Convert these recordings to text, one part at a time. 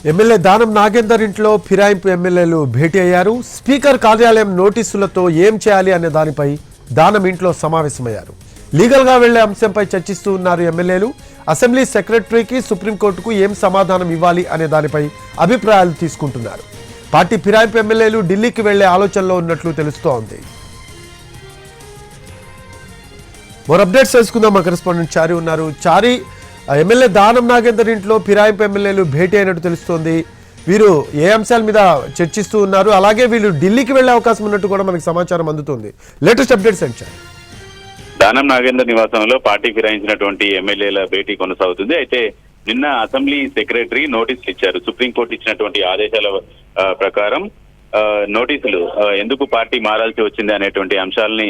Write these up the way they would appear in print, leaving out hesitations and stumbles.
MLA Danam Nagender ఇంట్లో ఫిరాయింపు ఎమ్మెల్యేలు భేటీ అయ్యారు. స్పీకర్ కార్యాలయం నోటీసులతో ఏం చేయాలి అనే దానిపై దానం ఇంట్లో సమావేశమయ్యారు. లీగల్గా వెళ్లే అంశంపై చర్చిస్తూ ఉన్నారు ఎమ్మెల్యేలు. అసెంబ్లీ సెక్రటరీకి సుప్రీంకోర్టుకు ఏం సమాధానం ఇవ్వాలి అనే దానిపై అభిప్రాయాలు తీసుకుంటున్నారు. పార్టీ ఫిరాయింపు ఎమ్మెల్యేలు ఢిల్లీకి వెళ్లే ఆలోచనలో ఉన్నట్లు తెలుస్తోంది. మరో అప్డేట్స్ తెలుసుకుందాం. మా కరెస్పాండెంట్ చారి ఉన్నారు. చారి, ఎమ్మెల్యే దానం నాగేందర్ ఇంట్లో ఫిరాయింపు ఎమ్మెల్యేలు భేటీ అయినట్టు తెలుస్తోంది. వీరు ఏ అంశాల మీద చర్చిస్తూ ఉన్నారు, అలాగే వీళ్ళు ఢిల్లీకి వెళ్లే అవకాశం ఉన్నట్టు కూడా మనకి సమాచారం అందుతుంది. లేటెస్ట్ అప్డేట్స్ ఏంటి? దానం నాగేందర్ నివాసంలో పార్టీ ఫిరాయించినటువంటి ఎమ్మెల్యేల భేటీ కొనసాగుతుంది. అయితే నిన్న అసెంబ్లీ సెక్రటరీ నోటీసులు ఇచ్చారు. సుప్రీంకోర్టు ఇచ్చినటువంటి ఆదేశాల ప్రకారం నోటీసులు ఎందుకు పార్టీ మారాల్సి వచ్చింది అనేటువంటి అంశాలని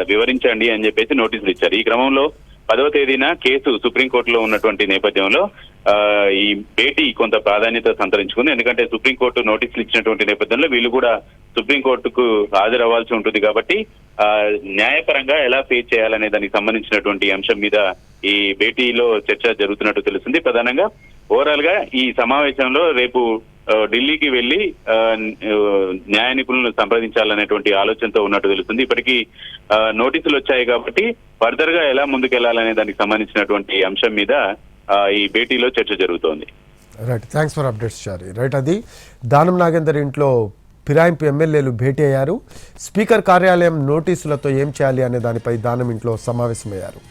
వివరించండి అని చెప్పేసి నోటీసులు ఇచ్చారు. ఈ క్రమంలో 10వ తేదీన కేసు సుప్రీంకోర్టులో ఉన్నటువంటి నేపథ్యంలో ఈ భేటీ కొంత ప్రాధాన్యత సంతరించుకుంది. ఎందుకంటే సుప్రీంకోర్టు నోటీసులు ఇచ్చినటువంటి నేపథ్యంలో వీళ్ళు కూడా సుప్రీంకోర్టుకు హాజరవ్వాల్సి ఉంటుంది. కాబట్టి న్యాయపరంగా ఎలా ఫేస్ చేయాలనే దానికి సంబంధించినటువంటి అంశం మీద ఈ భేటీలో చర్చ జరుగుతున్నట్టు తెలుస్తుంది. ప్రధానంగా ఓవరాల్ గా ఈ సమావేశంలో రేపు ఢిల్లీకి వెళ్లి న్యాయ నిపుణులను సంప్రదించాలనేటువంటి ఆలోచనతో ఉన్నట్టు తెలుస్తుంది. ఇప్పటికీ నోటీసులు వచ్చాయి కాబట్టి ఫర్దర్ గా ఎలా ముందుకెళ్లాలనే దానికి సంబంధించినటువంటి అంశం మీద ఈ భేటీలో చర్చ జరుగుతోంది. Right, thanks for updates Chari. Right, అది దానం నాగేందర్ ఇంట్లో ఫిరాయింపు ఎమ్మెల్యేలు భేటీ అయ్యారు. స్పీకర్ కార్యాలయం నోటీసులతో ఏం చేయాలి అనే దానిపై దానం ఇంట్లో సమావేశమయ్యారు.